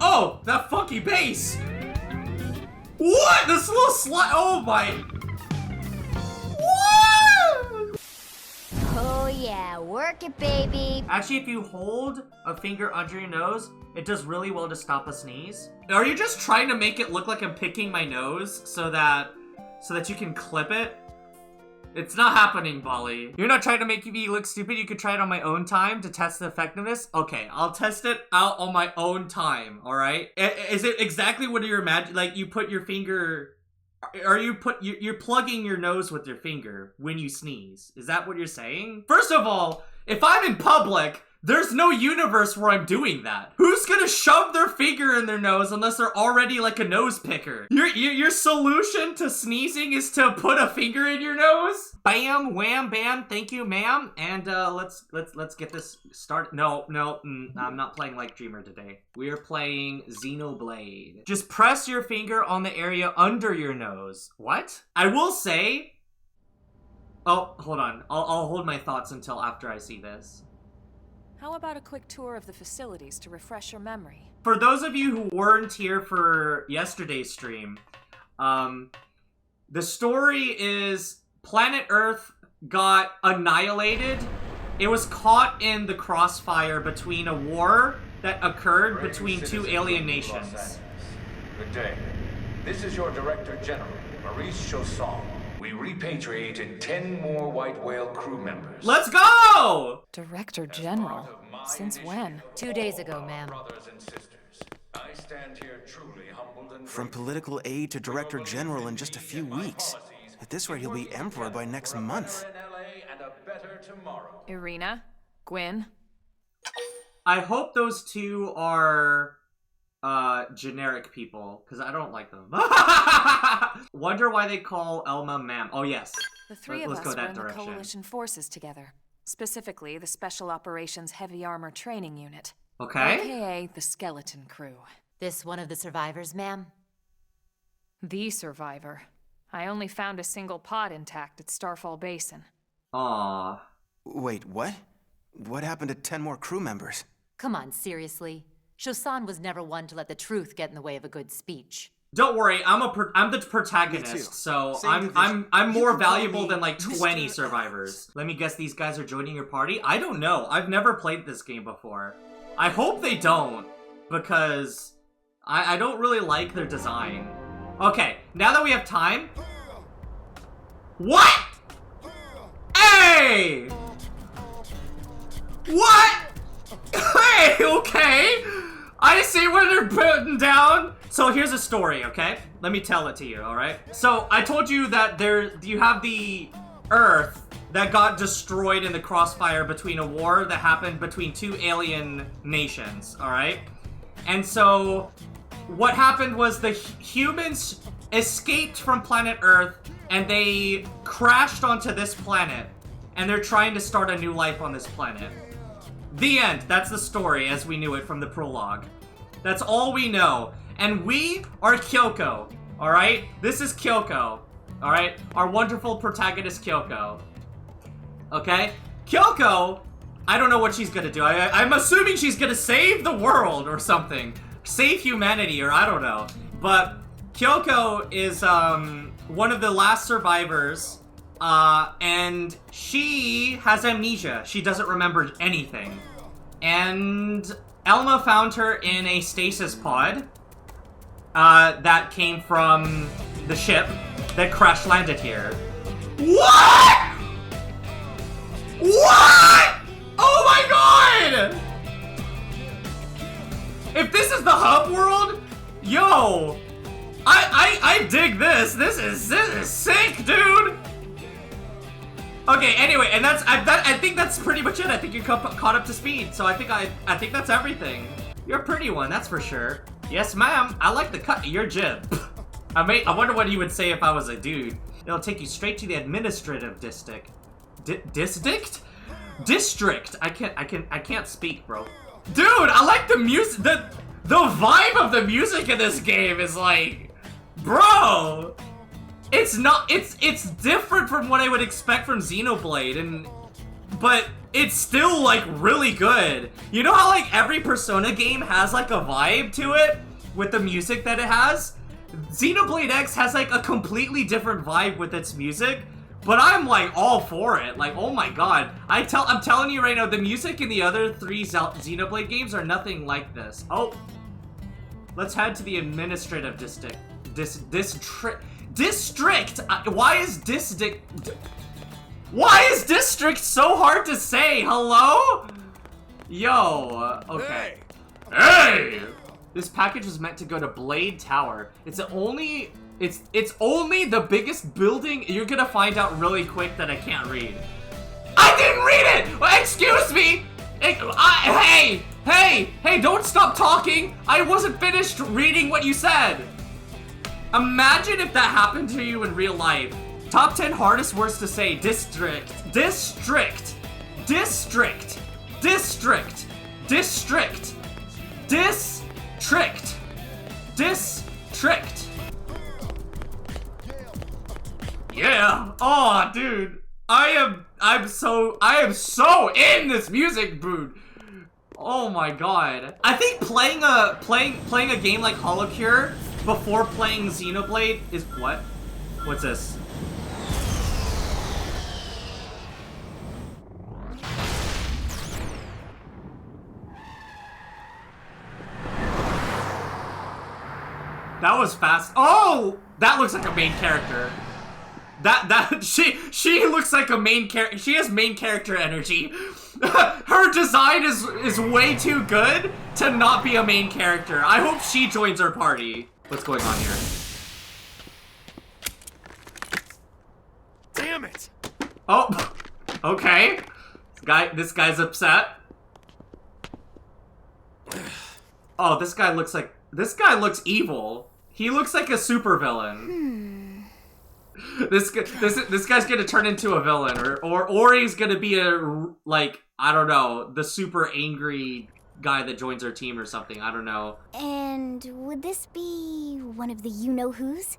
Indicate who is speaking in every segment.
Speaker 1: Oh, that funky bass! What? This little slide. Oh my. What?
Speaker 2: Oh yeah, work it, baby.
Speaker 1: Actually, if you hold a finger under your nose, it does really well to stop a sneeze. Are you just trying to make it look like I'm picking my nose so that you can clip it? It's not happening, Bali. You're not trying to make me look stupid. You could try it on my own time to test the effectiveness. Okay, I'll test it out on my own time, all right? Is it exactly what you're imagining? Like, you put your finger... You're plugging your nose with your finger when you sneeze. Is that what you're saying? First of all, if I'm in public... There's no universe where I'm doing that. Who's gonna shove their finger in their nose unless they're already like a nose picker? Your solution to sneezing is to put a finger in your nose? Bam, wham, bam, thank you, ma'am. And let's get this started. No, I'm not playing Like Dreamer today. We are playing Xenoblade. Just press your finger on the area under your nose. What? I will say... Oh, hold on. I'll hold my thoughts until after I see this.
Speaker 3: How about a quick tour of the facilities to refresh your memory?
Speaker 1: For those of you who weren't here for yesterday's stream, the story is planet Earth got annihilated. It was caught in the crossfire between a war that occurred between two alien nations.
Speaker 4: Good day. This is your Director General, Maurice Chausson. We repatriated 10 more White Whale crew members.
Speaker 1: Let's go!
Speaker 3: Director General? Since when?
Speaker 2: 2 days ago, ma'am.
Speaker 4: Brothers and sisters, I stand here truly humbled and
Speaker 5: From political aide to Director General in just a few weeks. At this rate, he'll be Emperor by next month.
Speaker 3: Irina? Gwyn?
Speaker 1: I hope those two are generic people, because I don't like them. Wonder why they call Elma ma'am. Oh yes.
Speaker 3: The three
Speaker 1: Let's
Speaker 3: of
Speaker 1: go
Speaker 3: us were
Speaker 1: that
Speaker 3: in the
Speaker 1: direction.
Speaker 3: Coalition forces together. Specifically, the Special Operations Heavy Armor Training Unit.
Speaker 1: Okay.
Speaker 3: AKA the Skeleton Crew.
Speaker 2: This one of the survivors, ma'am?
Speaker 3: The survivor. I only found a single pod intact at Starfall Basin.
Speaker 1: Aww.
Speaker 5: Wait, what? What happened to 10 more crew members?
Speaker 2: Come on, seriously. Chausson was never one to let the truth get in the way of a good speech.
Speaker 1: Don't worry, I'm the protagonist,
Speaker 5: Me too.
Speaker 1: so
Speaker 5: Same
Speaker 1: I'm more
Speaker 5: can call
Speaker 1: valuable
Speaker 5: me
Speaker 1: than like 20
Speaker 5: Mr.
Speaker 1: survivors. Let me guess, these guys are joining your party? I don't know. I've never played this game before. I hope they don't, because I don't really like their design. Okay, now that we have time. What? Hey! What? Hey, okay. I see what they're putting down. So here's a story, okay? Let me tell it to you, alright? So I told you that you have the Earth that got destroyed in the crossfire between a war that happened between two alien nations, alright? And so what happened was the humans escaped from planet Earth and they crashed onto this planet. And they're trying to start a new life on this planet. The end. That's the story as we knew it from the prologue. That's all we know. And we are Kyoko, alright? This is Kyoko, alright? Our wonderful protagonist Kyoko. Okay? Kyoko, I don't know what she's gonna do. I'm assuming she's gonna save the world or something. Save humanity, or I don't know. But Kyoko is one of the last survivors. And she has amnesia. She doesn't remember anything. And Elma found her in a stasis pod that came from the ship that crash landed here. What? What? Oh my god! If this is the hub world, yo, I dig this. This is sick, dude. Okay, anyway, and I think that's pretty much it. I think you're caught up to speed, so I think that's everything. You're a pretty one, that's for sure. Yes, ma'am. I like the cut of your jib. I wonder what you would say if I was a dude. It'll take you straight to the administrative district. Disdict? District. I can't speak, bro. Dude, I like the music. The vibe of the music in this game is like, bro. It's different from what I would expect from Xenoblade, but it's still like really good. You know how like every Persona game has like a vibe to it with the music that it has? Xenoblade X has like a completely different vibe with its music, but I'm like all for it. Like, oh my god. I'm telling you right now, the music in the other 3 Xenoblade games are nothing like this. Oh. Let's head to the administrative district. District! Why is district so hard to say? Hello? Yo, okay. Hey! This package was meant to go to Blade Tower. It's only the biggest building. You're gonna find out really quick that I can't read. I didn't read it! Well, excuse me! Hey, don't stop talking! I wasn't finished reading what you said! Imagine if that happened to you in real life. Top 10 hardest words to say. District. District. District. District. District. District. District. Yeah. Oh, dude. I am so in this music, dude. Oh my god. I think playing a game like Holocure before playing Xenoblade is what? What's this? That was fast. Oh, that looks like a main character. She looks like a main character. She has main character energy. Her design is way too good to not be a main character. I hope she joins our party. What's going on here?
Speaker 6: Damn it!
Speaker 1: Oh, okay. This guy's upset. Oh, this guy looks evil. He looks like a supervillain. This guy's gonna turn into a villain, or he's gonna be a, like, I don't know, the super angry guy that joins our team or something. I don't know.
Speaker 7: And would this be one of the you-know-who's?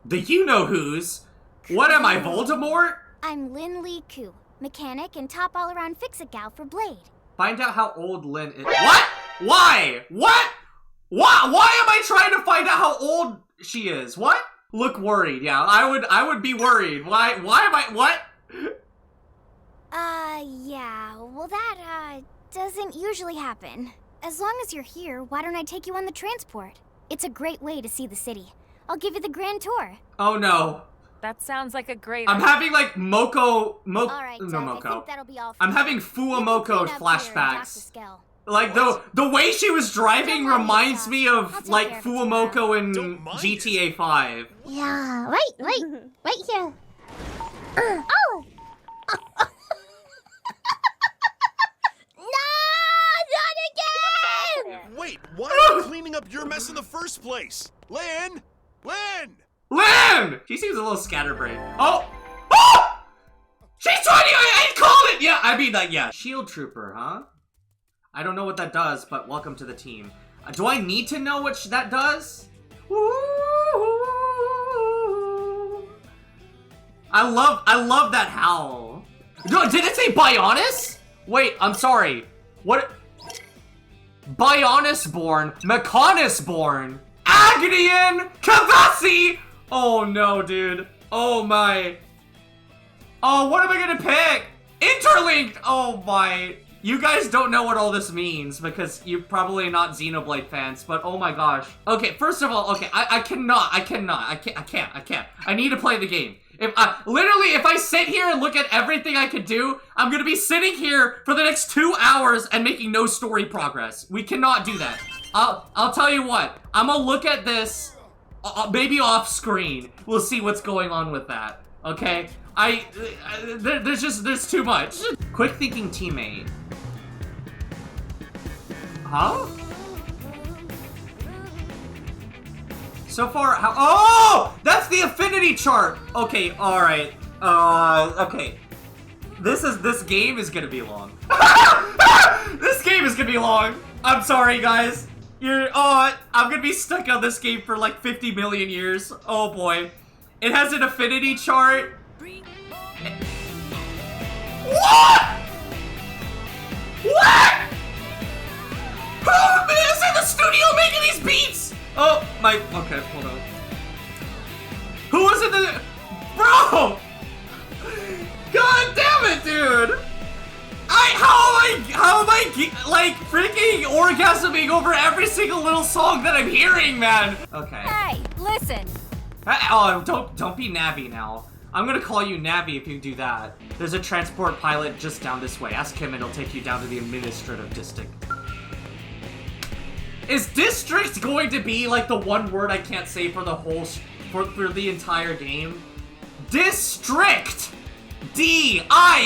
Speaker 1: The you-know-who's? What am I, Voldemort?
Speaker 7: I'm Lin Lee Koo, mechanic and top all-around fix-it-gal for Blade.
Speaker 1: Find out how old Lin is. What? Why? What? Why am I trying to find out how old she is? What? Look worried. Yeah, I would be worried. Why am I, what?
Speaker 7: Yeah. Well, that, doesn't usually happen. As long as you're here, why don't I take you on the transport? It's a great way to see the city. I'll give you the grand tour.
Speaker 1: Oh no.
Speaker 3: That sounds like a great
Speaker 7: Uh-huh.
Speaker 1: I'm having like Moko.
Speaker 7: All right,
Speaker 1: No,
Speaker 7: Doug, I
Speaker 1: Moko.
Speaker 7: think that'll be all for
Speaker 1: I'm
Speaker 7: you.
Speaker 1: having
Speaker 7: You can
Speaker 1: Fuamoko
Speaker 7: clean up here and
Speaker 1: flashbacks.
Speaker 7: talk to Skell.
Speaker 1: Like the way she was driving
Speaker 7: Don't worry,
Speaker 1: reminds
Speaker 7: Doug.
Speaker 1: me
Speaker 7: I'll
Speaker 1: of
Speaker 7: take
Speaker 1: like
Speaker 7: care of it
Speaker 1: Fuamoko
Speaker 7: tomorrow.
Speaker 1: in
Speaker 6: Don't mind
Speaker 1: GTA 5.
Speaker 7: Yeah, right here. Oh! No, not again!
Speaker 6: Wait, why are you cleaning up your mess in the first place? Lin! Lin!
Speaker 1: Lin! She seems a little scatterbrained. Oh! Oh! She's trying to, I called it! Yeah, I mean, like, yeah. Shield Trooper, huh? I don't know what that does, but welcome to the team. Do I need to know what that does? Ooh. I love that howl. Did it say Bionis? Wait, I'm sorry. What? Bionis-born, Mechanis-born, Agnian, Kavasi! Oh no, dude. Oh my. Oh, what am I gonna pick? Interlinked! Oh my. You guys don't know what all this means because you're probably not Xenoblade fans, but oh my gosh. Okay, first of all, okay, I can't. I need to play the game. If I sit here and look at everything I could do, I'm gonna be sitting here for the next 2 hours and making no story progress. We cannot do that. I'll tell you what, I'm gonna look at this, maybe off screen. We'll see what's going on with that, okay? There's too much. Quick thinking teammate. Huh? So far, how? Oh! That's the Affinity Chart! Okay, alright. Okay. This game is gonna be long. This game is gonna be long! I'm sorry, guys. I'm gonna be stuck on this game for like 50 million years. Oh boy. It has an Affinity Chart. What?! What? Who is in the studio making these beats? Oh, my, okay, hold on. Who was in the, bro! God damn it, dude! How am I, like, freaking orgasming over every single little song that I'm hearing, man? Okay.
Speaker 2: Hey, listen!
Speaker 1: Oh, don't be Navi now. I'm gonna call you Navi if you do that. There's a transport pilot just down this way. Ask him and he'll take you down to the administrative district. Is district going to be like the one word I can't say for the whole, for the entire game? District! D-I-S-T-R-I-C-T!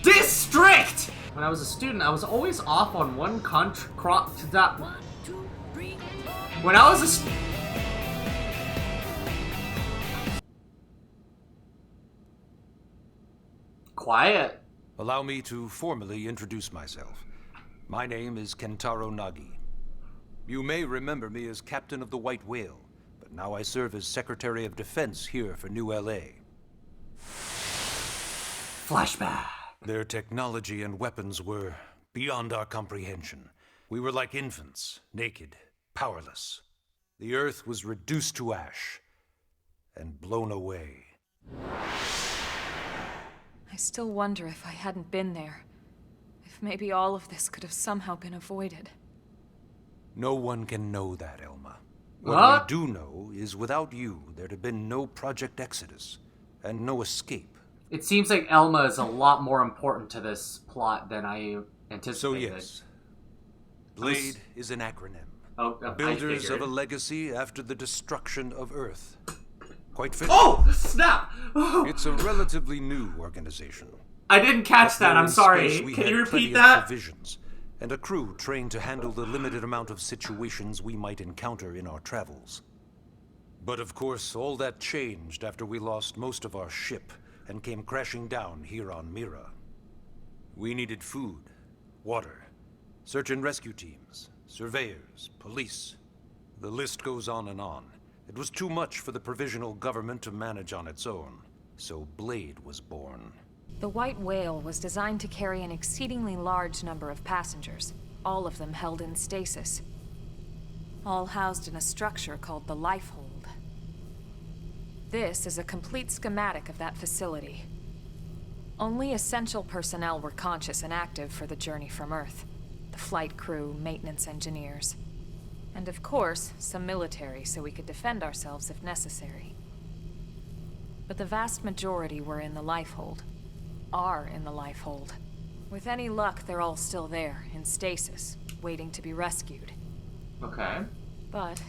Speaker 1: District! When I was a student, I was always off on one when I was a Quiet.
Speaker 8: Allow me to formally introduce myself. My name is Kentaro Nagi. You may remember me as Captain of the White Whale, but now I serve as Secretary of Defense here for New LA.
Speaker 1: Flashback.
Speaker 8: Their technology and weapons were beyond our comprehension. We were like infants, naked, powerless. The Earth was reduced to ash and blown away.
Speaker 3: I still wonder if I hadn't been there. If maybe all of this could have somehow been avoided.
Speaker 8: No one can know that, Elma.
Speaker 1: What?
Speaker 8: What we do know is without you, there'd have been no Project Exodus, and no escape.
Speaker 1: It seems like Elma is a lot more important to this plot than I anticipated.
Speaker 8: So yes, Blade is an acronym.
Speaker 1: Oh,
Speaker 8: Builders of a legacy after the destruction of Earth. Quite fitting.
Speaker 1: Oh, snap! Oh.
Speaker 8: It's a relatively new organization.
Speaker 1: I didn't catch that, I'm sorry.
Speaker 8: We
Speaker 1: Can
Speaker 8: had
Speaker 1: you repeat
Speaker 8: plenty
Speaker 1: that?
Speaker 8: of provisions, and a crew trained to handle the limited amount of situations we might encounter in our travels. But of course, all that changed after we lost most of our ship and came crashing down here on Mira. We needed food, water, search and rescue teams, surveyors, police. The list goes on and on. It was too much for the provisional government to manage on its own, so Blade was born.
Speaker 3: The White Whale was designed to carry an exceedingly large number of passengers, all of them held in stasis. All housed in a structure called the Lifehold. This is a complete schematic of that facility. Only essential personnel were conscious and active for the journey from Earth. The flight crew, maintenance engineers. And of course, some military so we could defend ourselves if necessary. But the vast majority were in the Lifehold. Are in the Lifehold. With any luck, they're all still there, in stasis, waiting to be rescued.
Speaker 1: Okay.
Speaker 3: But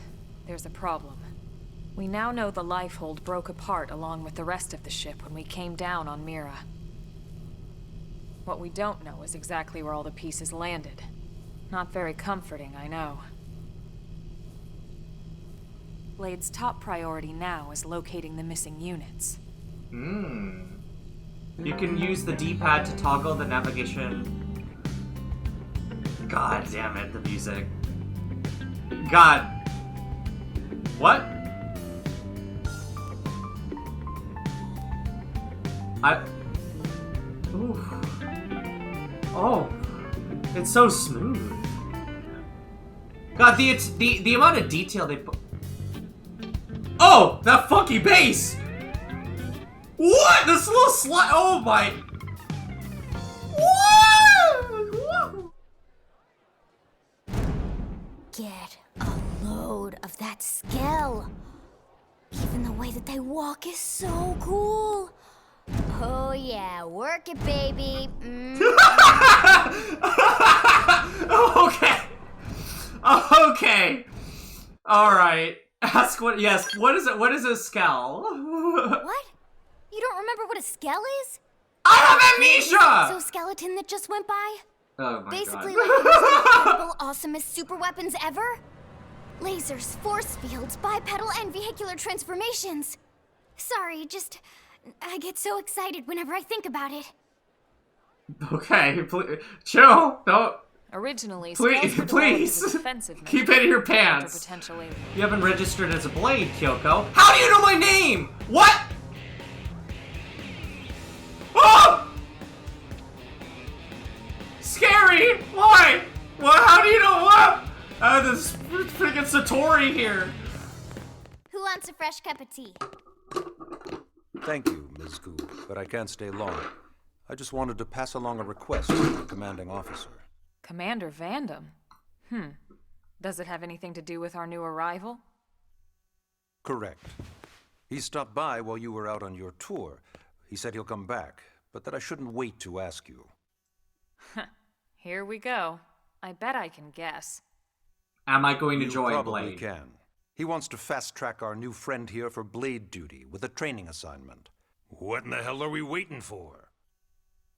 Speaker 3: there's a problem. We now know the Lifehold broke apart along with the rest of the ship when we came down on Mira. What we don't know is exactly where all the pieces landed. Not very comforting, I know. Blade's top priority now is locating the missing units.
Speaker 1: You can use the D-pad to toggle the navigation. God damn it, the music. God. What? Oof. Oh. It's so smooth. God, the amount of detail they put. Oh, that funky bass! What? This little slide. Oh my. Whoa!
Speaker 7: Get a load of that skill. Even the way that they walk is so cool. Oh yeah, work it, baby.
Speaker 1: Okay. Okay. All right. Ask what? Yes. What is it? What is a scowl?
Speaker 7: What? You don't remember what a skell is?
Speaker 1: I have amnesia.
Speaker 7: Exoskeleton that just went by?
Speaker 1: Oh my
Speaker 7: Basically
Speaker 1: God.
Speaker 7: like the most incredible, awesomest super weapons ever? Lasers, force fields, bipedal and vehicular transformations. Sorry, I get so excited whenever I think about it.
Speaker 1: Okay, please, chill. Don't.
Speaker 3: Originally,
Speaker 1: Please,
Speaker 3: skulls were developed
Speaker 1: please.
Speaker 3: as a defensive
Speaker 1: Keep
Speaker 3: measure
Speaker 1: it in your
Speaker 3: counter
Speaker 1: pants.
Speaker 3: potential aliens.
Speaker 1: You haven't registered as a Blade, Kyoko. How do you know my name? What? Oh! This freaking Satori here.
Speaker 7: Who wants a fresh cup of tea?
Speaker 8: Thank you, Ms. Koo, but I can't stay long. I just wanted to pass along a request to the commanding officer.
Speaker 3: Commander Vandam? Does it have anything to do with our new arrival?
Speaker 8: Correct. He stopped by while you were out on your tour. He said he'll come back, but that I shouldn't wait to ask you.
Speaker 3: Here we go. I bet I can guess.
Speaker 1: Am I going to
Speaker 8: You
Speaker 1: join
Speaker 8: probably
Speaker 1: Blade?
Speaker 8: can. He wants to fast-track our new friend here for Blade duty with a training assignment. What in the hell are we waiting for?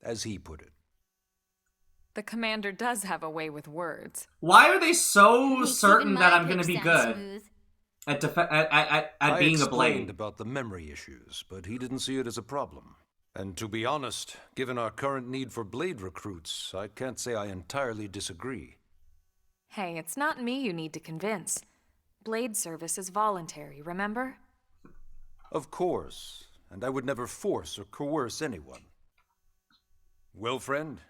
Speaker 8: As he put it.
Speaker 3: The commander does have a way with words.
Speaker 1: Why are they so
Speaker 7: Makes
Speaker 1: certain
Speaker 7: even
Speaker 1: that
Speaker 7: my
Speaker 1: I'm going to
Speaker 7: pitch
Speaker 1: be
Speaker 7: sound
Speaker 1: good
Speaker 7: smooth.
Speaker 1: at being a
Speaker 8: I explained
Speaker 1: Blade?
Speaker 8: about the memory issues, but he didn't see it as a problem. And to be honest, given our current need for Blade recruits, I can't say I entirely disagree.
Speaker 3: Hey, it's not me you need to convince. Blade service is voluntary, remember?
Speaker 8: Of course, and I would never force or coerce anyone. Well, friend,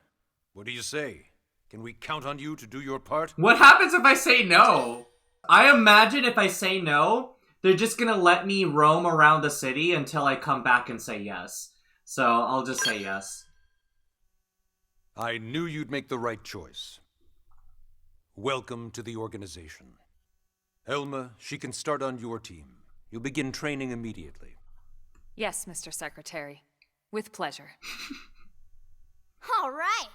Speaker 8: what do you say? Can we count on you to do your part?
Speaker 1: What happens if I say no? I imagine if I say no, they're just gonna let me roam around the city until I come back and say yes. So I'll just say yes.
Speaker 8: I knew you'd make the right choice. Welcome to the organization. Elma, she can start on your team. You'll begin training immediately.
Speaker 3: Yes, Mr. Secretary. With pleasure.
Speaker 7: All right.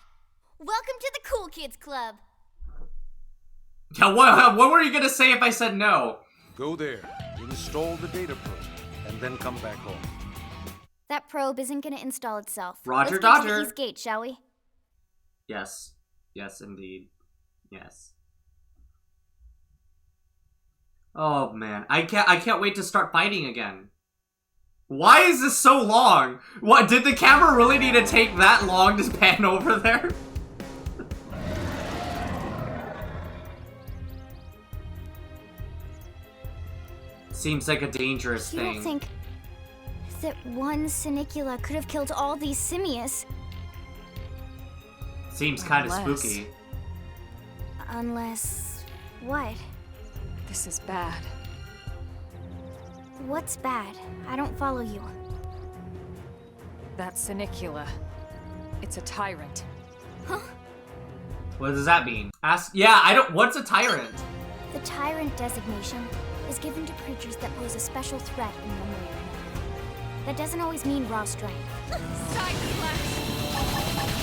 Speaker 7: Welcome to the Cool Kids Club.
Speaker 1: Yeah, what were you gonna say if I said no?
Speaker 8: Go there, install the data probe, and then come back home.
Speaker 7: That probe isn't going to install itself.
Speaker 1: Roger,
Speaker 7: Let's get to
Speaker 1: Dodger.
Speaker 7: the East Gate, shall we?
Speaker 1: Yes. Yes, indeed. Yes. Oh man, I can't wait to start fighting again. Why is this so long? What, did the camera really need to take that long to pan over there? Seems like a dangerous
Speaker 7: You
Speaker 1: thing.
Speaker 7: don't think that one Sinicula could have killed all these simius?
Speaker 1: Seems kind of
Speaker 3: Unless-
Speaker 1: spooky.
Speaker 7: Unless... what?
Speaker 3: This is bad.
Speaker 7: What's bad? I don't follow you.
Speaker 3: That Sinicula. It's a tyrant.
Speaker 7: Huh?
Speaker 1: What does that mean? Ask. Yeah, I don't. What's a tyrant?
Speaker 7: The Tyrant designation is given to creatures that pose a special threat in one way or another. That doesn't always mean raw strength.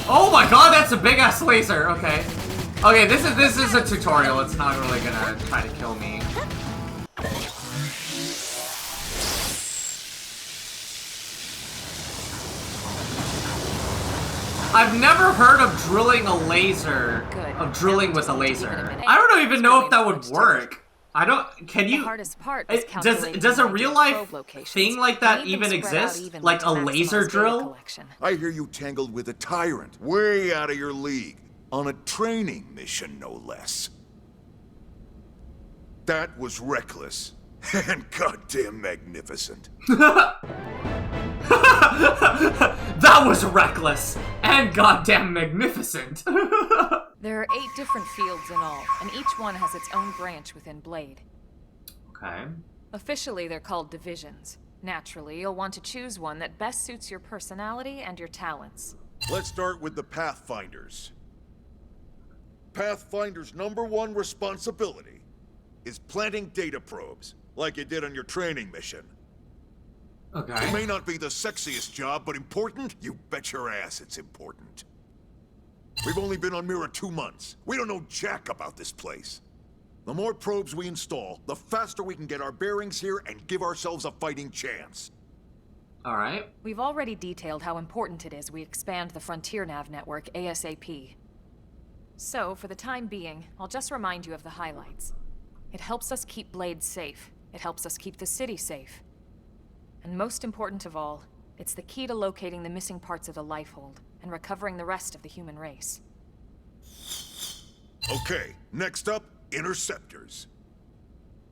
Speaker 1: Oh my god, that's a big ass laser. Okay. Okay, this is a tutorial. It's not really gonna try to kill me. I've never heard of drilling a laser.
Speaker 3: Good.
Speaker 1: Of drilling with a
Speaker 3: Just
Speaker 1: laser.
Speaker 3: leave it a minute.
Speaker 1: I don't even know if that
Speaker 3: Really
Speaker 1: would
Speaker 3: much
Speaker 1: work. I don't. Can
Speaker 3: The
Speaker 1: you?
Speaker 3: hardest part is
Speaker 1: Does
Speaker 3: calculating
Speaker 1: a
Speaker 3: the
Speaker 1: real
Speaker 3: ideal
Speaker 1: life
Speaker 3: probe locations.
Speaker 1: thing like
Speaker 3: We
Speaker 1: that
Speaker 3: need them
Speaker 1: even
Speaker 3: spread out
Speaker 1: exist?
Speaker 3: evenly
Speaker 1: Like
Speaker 3: to
Speaker 1: a
Speaker 3: maximize
Speaker 1: laser
Speaker 3: data
Speaker 1: drill?
Speaker 3: collection.
Speaker 6: I hear you tangled with a tyrant, way out of your league, on a training mission, no less. That was reckless, and goddamn magnificent.
Speaker 1: That was reckless and goddamn magnificent.
Speaker 3: There are 8 different fields in all, and each one has its own branch within Blade.
Speaker 1: Okay.
Speaker 3: Officially, they're called divisions. Naturally, you'll want to choose one that best suits your personality and your talents.
Speaker 6: Let's start with the Pathfinders. Pathfinder's #1 responsibility is planting data probes, like you did on your training mission. It
Speaker 1: Okay.
Speaker 6: may not be the sexiest job, but important? You bet your ass it's important. We've only been on Mira 2 months. We don't know jack about this place. The more probes we install, the faster we can get our bearings here and give ourselves a fighting chance.
Speaker 1: Alright.
Speaker 3: We've already detailed how important it is we expand the Frontier Nav network ASAP. So, for the time being, I'll just remind you of the highlights. It helps us keep Blade safe. It helps us keep the city safe. And most important of all, it's the key to locating the missing parts of the Lifehold and recovering the rest of the human race.
Speaker 6: Okay, next up, Interceptors.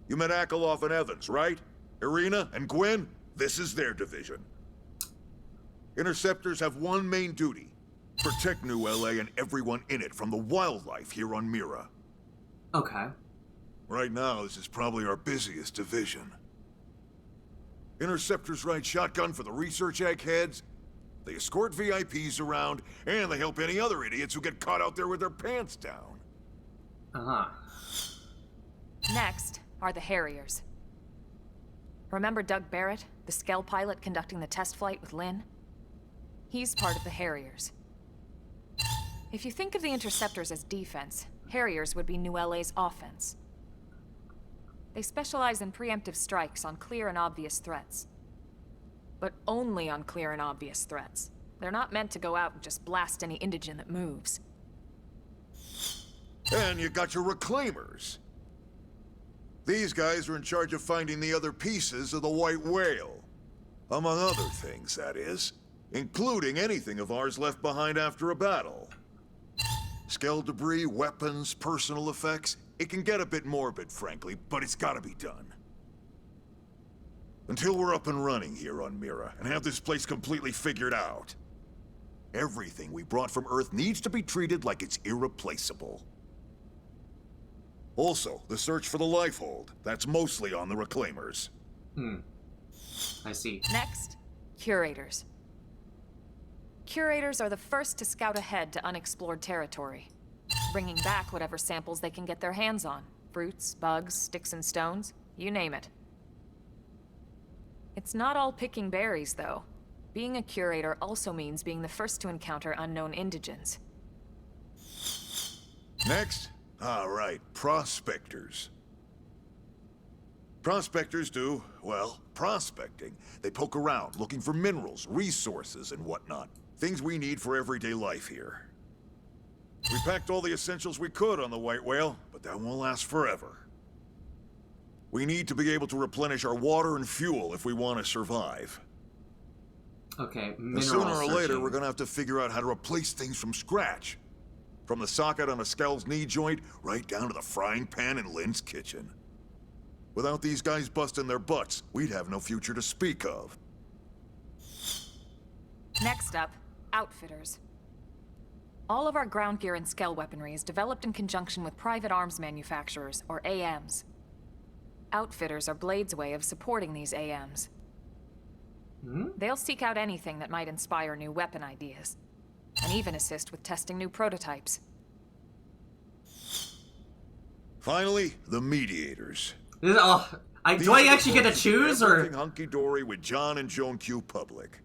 Speaker 6: You met Akeloff and Evans, right? Irina and Gwen? This is their division. Interceptors have one main duty. Protect New LA and everyone in it from the wildlife here on Mira.
Speaker 1: Okay.
Speaker 6: Right now, this is probably our busiest division. Interceptors ride shotgun for the research eggheads. They escort VIPs around, and they help any other idiots who get caught out there with their pants down.
Speaker 1: Uh-huh.
Speaker 3: Next are the Harriers. Remember Doug Barrett, the Skell pilot conducting the test flight with Lin? He's part of the Harriers. If you think of the Interceptors as defense, Harriers would be New LA's offense. They specialize in preemptive strikes on clear and obvious threats. But only on clear and obvious threats. They're not meant to go out and just blast any indigen that moves.
Speaker 6: And you got your Reclaimers. These guys are in charge of finding the other pieces of the White Whale. Among other things, that is. Including anything of ours left behind after a battle. Skell debris, weapons, personal effects. It can get a bit morbid, frankly, but it's gotta be done. Until we're up and running here on Mira, and have this place completely figured out, everything we brought from Earth needs to be treated like it's irreplaceable. Also, the search for the Lifehold. That's mostly on the Reclaimers.
Speaker 1: I see.
Speaker 3: Next, Curators. Curators are the first to scout ahead to unexplored territory, bringing back whatever samples they can get their hands on. Fruits, bugs, sticks and stones, you name it. It's not all picking berries, though. Being a curator also means being the first to encounter unknown indigens.
Speaker 6: Next? All right, prospectors. Prospectors do, well, prospecting. They poke around, looking for minerals, resources, and whatnot. Things we need for everyday life here. We packed all the essentials we could on the White Whale, but that won't last forever. We need to be able to replenish our water and fuel if we want to survive.
Speaker 1: Okay,
Speaker 6: And
Speaker 1: mineral
Speaker 6: sooner or later,
Speaker 1: searching.
Speaker 6: we're gonna have to figure out how to replace things from scratch. From the socket on a Skell's knee joint, right down to the frying pan in Lin's kitchen. Without these guys busting their butts, we'd have no future to speak of.
Speaker 3: Next up, Outfitters. All of our ground gear and Skell weaponry is developed in conjunction with private arms manufacturers, or AMs. Outfitters are Blade's way of supporting these AMs. They'll seek out anything that might inspire new weapon ideas, and even assist with testing new prototypes.
Speaker 6: Finally, the Mediators.
Speaker 1: Do I actually get to choose, or?
Speaker 6: Everything hunky-dory with John and Joan Q Public.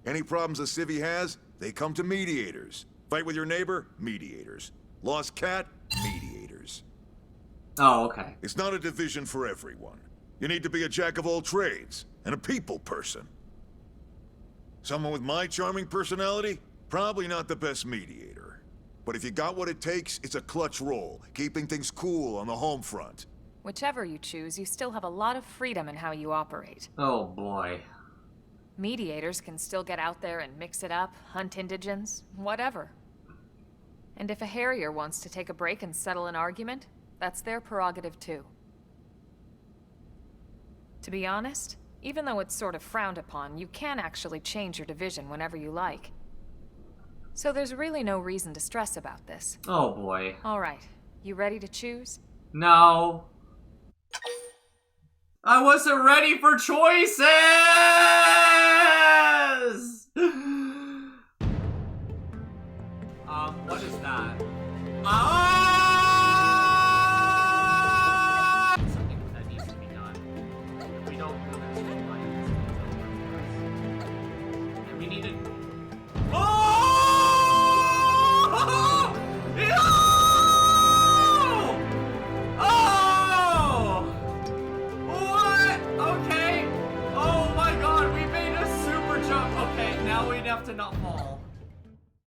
Speaker 6: Any problems a civvy has, they come to Mediators. Fight with your neighbor? Mediators. Lost cat? Mediators.
Speaker 1: Oh, okay.
Speaker 6: It's not a division for everyone. You need to be a jack of all trades, and a people person. Someone with my charming personality? Probably not the best mediator. But if you got what it takes, it's a clutch role, keeping things cool on the home front.
Speaker 3: Whichever you choose, you still have a lot of freedom in how you operate.
Speaker 1: Oh boy.
Speaker 3: Mediators can still get out there and mix it up, hunt indigens, whatever. And if a Harrier wants to take a break and settle an argument, that's their prerogative too. To be honest, even though it's sort of frowned upon, you can actually change your division whenever you like. So there's really no reason to stress about this.
Speaker 1: Oh boy.
Speaker 3: Alright, you ready to choose?
Speaker 1: No. I wasn't ready for choices! What is that? Something that needs to be done. If we don't do this, we might and we need to... What? Okay. Oh my god, we made a super jump. Okay, now we'd have to not fall.